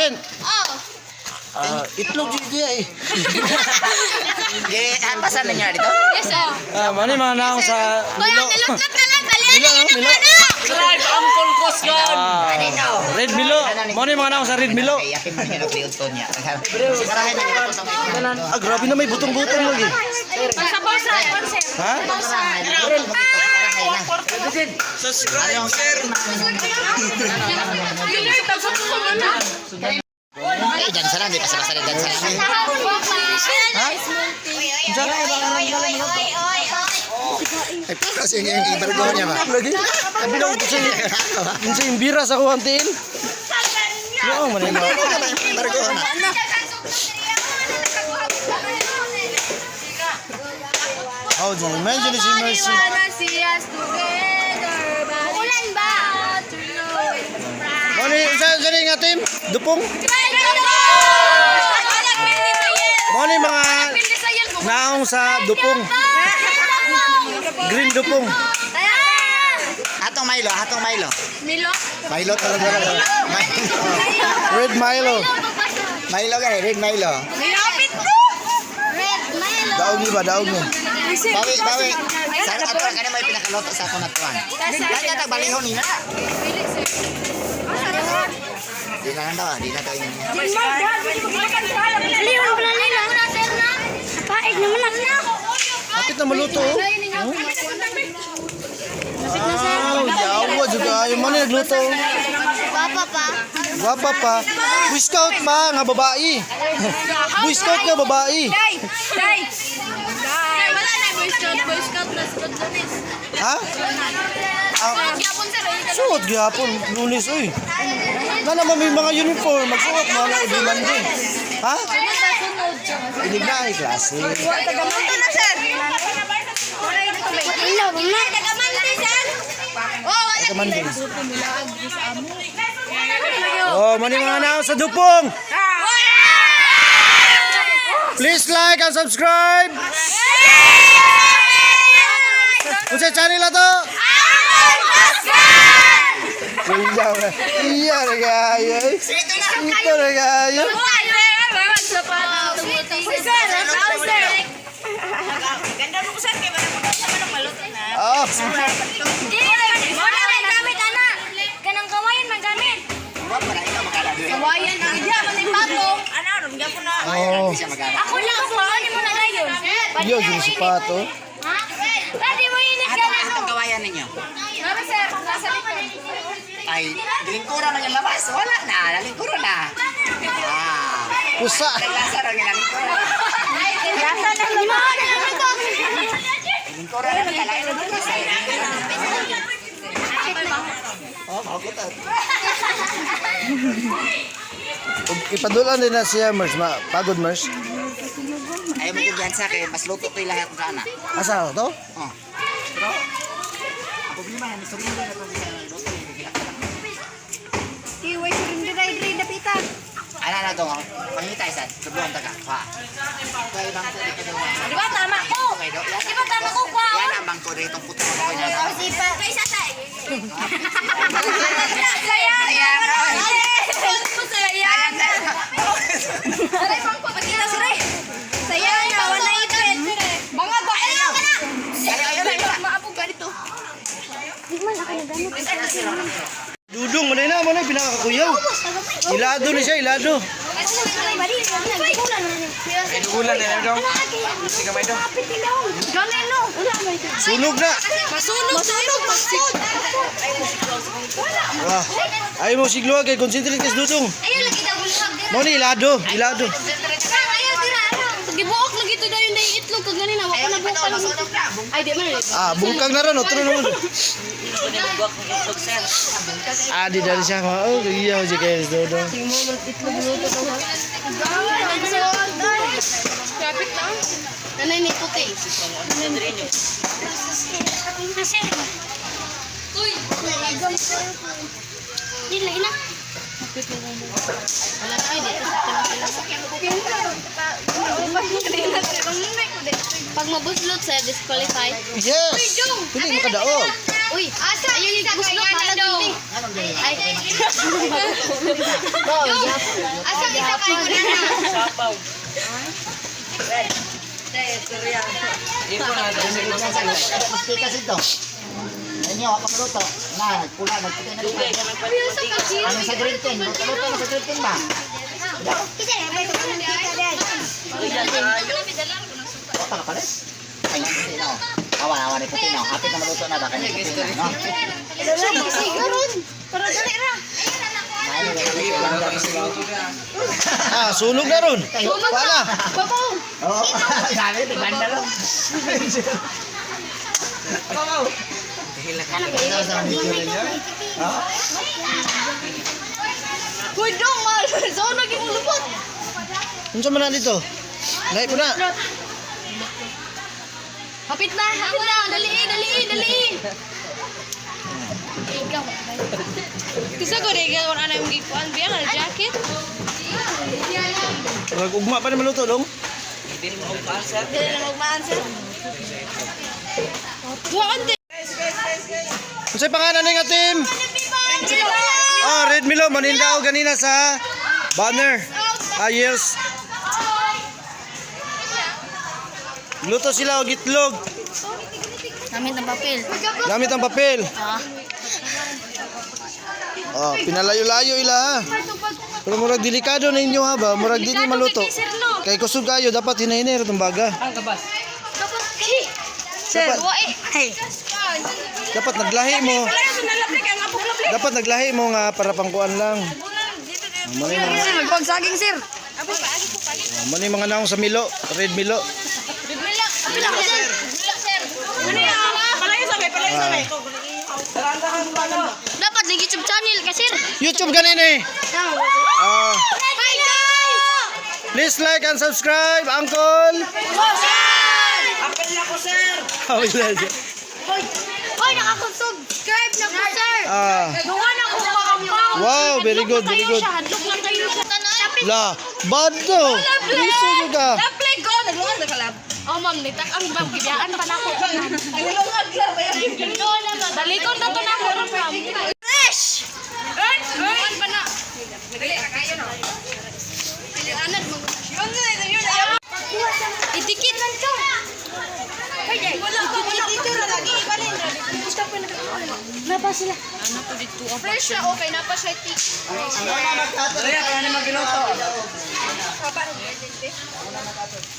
Vincent. Oh. Itlog dia eh. Pasan niya dito? Yes, oh. Mani mga naong sa Kuya, Milo. nilutlat na lang. Balian Milo, na Milo. Live Uncle Cosgan. Red Milo. Mani mga naong sa Red Milo. Yakin mo niya nag-liuton niya. Grabe na may butong-butong lagi. Sa bolsa, Ha? Subscribe, share. Eh, dansa lang, di pa sa dansa lang. Ay, kasi yung ibargo niya ba? Lagi. Sabi daw kasi kinsa yung bira sa kuwantiin. Yo, man mo. Ibargo na. How do you imagine si Mercy? Ulan ba? Mani sa nga team? Dupong. Mani mga naong sa dupong. Green dupong. Hatong Milo, hatong Milo. Milo? Milo talaga. Red Milo. Milo ka red Milo. Nilapit ko! Red Milo. Daog ni ba? Daog ni. Bawi. Sa ato ka na may pinakaloto sa ako na tuwan. Kaya ta balihon ni na. Di na daw, di na daw yun. Liwan pala nila. Paig naman lang na. Kapit na maluto. Jawa juga. Yung mga nagluto. Papa pa. Gwapa pa. Boy Scout pa nga babae. Boy Scout nga babae. Day! Wala na, Boy Scout na Scout Lunis. Ha? Gyapon sir, Suot gihapon. Lunes oy. Na naman may mga uniform. Magsuot mo na every Monday. Ha? Inig na ay klase. Tagamanti na sir. Hello, mama. Tagamanti sir. Oh, wala. Tagamanti. Oh, mani mga naong sa dupong. Please like and subscribe. Unsa channel ato? Iya na kayo. Ito na kayo. Ganda mo sir, kaya wala malot na. Oh, Wala may gamit ana. Kanang kawayan man gamit. Kawayan ang iya man ni pato. Ano, rumya ko na. oh. Ako lang ako ani mo na dayon. Iyo yung sipato. Ha? Pwede mo init ka na. Atong kawayan ninyo. Nara sir, nasa likod. Ay, lingkuran na yung labas. Wala na, nalingkuran na. Pusa. Naglasa rin yung lingkuran. Lasa na limon. Lingkuran na talaga na labas. Oh, makutot. Ipadulan din na siya, Mers. Pagod, Mers. Ayaw mo kong sa akin, mas luto ko yung lahat ng sana. Asa to? Oh. Pero, ang problema na, may sarili na ito sa luto. Iway sirindiray dapita. Ano na ito, pangitay sa subuhan taga. Pa. Kaya bang ko dito daw. Di ba tama ko? Di ba tama ko kwa? Yan ang bangko dito puto ko ko na. Si pa kay satay. Ayan. Sayang na. Aray pang ko pati na sire. Sayang na wala ipet. Mga ba ayaw ka na. Ayan. Maapog ka dito. Di man ako nagamit. Dudong, manay na, pinakakuyaw. Ilado ni siya, ilado. Ulan na daw. Sige may daw. Sunog na. Masunog. Wah. Ayaw mo siglo kay concentrate kas dudong. Ayun lagi daw bulag. Mo ni ilado. Ayaw dira. Gibuok lagi to daw yung day itlog kag ganina wa ko na buka lang. Ay di man. Bungkag na ron, otro naman. Di dari siya. Oh, iya si kay dudong. Traffic lang. Nanay ni puti. Uy, di lagi na. Wala na ay di. Pag mabuslot sa disqualified. Yes. Pili mo kadaog. Uy, asa ayun yung gusto pala dito. Anong gaya? Ay. Asa kita kayo na? Sapaw. Ipon na. Maski kasi ito. Inyo, apa kaluto? Na, pula, nagputi na rin. Ano sa green tin? Luto na sa green tin ba? Kota ka pala? Ay, puti na. Awan ni puti na. Hapit na maluto na ba? Kanya puti na, no? Para dali ra. Ah, sunog na ron. Wala. Babaw. Oo, sabi, tiganda lang. Uy, dong, mal. So, naging ulupot. Unsa man na dito? Lahi po na. Hapit na. Dali. Ikaw. Kisa ko rin, wala na yung gikuan. Biya ka na jacket. Ugma pa na maluto dong. Hindi mo umpasa. Dili na magma-answer. Buwan din. Unsay pangalan ning team? Oh, Red Milo manindaw ganina sa banner. Ah, yes. Luto sila og itlog. Gamit ng papel. Gamit ang papel. Oh, pinalayo-layo ila ha. Pero murag delikado ninyo ha ba? Murag dili maluto. Kay kusog kayo dapat hinahinay itong baga. Ang kabas. Sir, hey. Dapat naglahi mo. Dapat naglahi mo nga para pangkuan lang. Mali mga Magpagsaging, sir. mali mga naong sa Milo, Red Milo. Kapila ko, sir. Sir. Dapat nag YouTube channel ka, sir. YouTube ganin eh. Ah, Hi, guys! please like and subscribe, Uncle. Apel na ko, sir. Hoy, nakakonsubscribe na ko, sir. Ah, Gawa na ko makampaw. wow, very good, very good. Hadlok lang kayo sa tanan. La, bado. Liso juga. Apply ko. Naglungad na kalab. Oh, ma'am, nitak ang bagibiyaan pa na ko. Naglungad lang. Dalikon na to na ko, ma'am. Fresh! Naglungad pa na. Nagali, kayo na. Pilihanad mo. Idikit man to. Wala ko dito na lagi ibalin. Gusto pa na. Napa sila. Ano to dito? Fresh na okay, napa siya tik. Kaya kaya na magluto.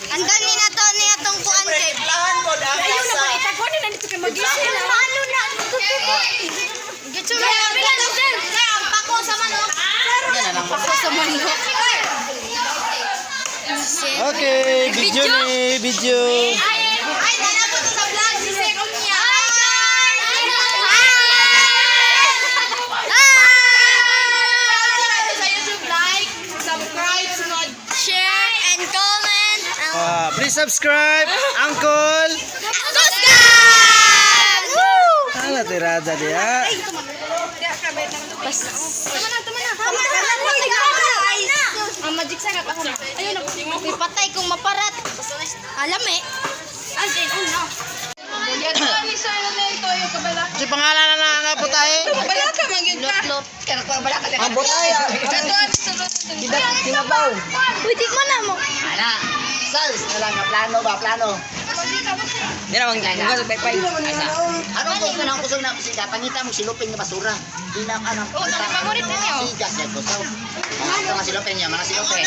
Ang dami na to ni atong kuan kay. Ayun na ba itagon na dito kay magising. Malo na. Gitso na bilang sir. Kaya ang pako sa manok. Pako sa manok. Okay, video ni, video. Ay, dala po to sa vlog si Sir Unya. Hi! Sa YouTube, like, subscribe, sunod, share, and comment. Ah, please subscribe, Uncle. Subscribe! Woo! Ala tirada dia. Tama na. Ang magic sa ako na. Ayun na. May patay kung maparat. Alam eh. Andin, no. Si pangalan na nga po tayo. Lot. Ang butay. Kinabaw. Pwede mo na mo. Ana. Sals na lang ang plano ba? Plano. Hindi naman nga sa paypay. Anong kung kanang kusog na siga? Pangita mo silupin na basura. Di na ka ng Oo, pamorit ninyo. sigas yan kusog. Mga silupin niya, mga silupin.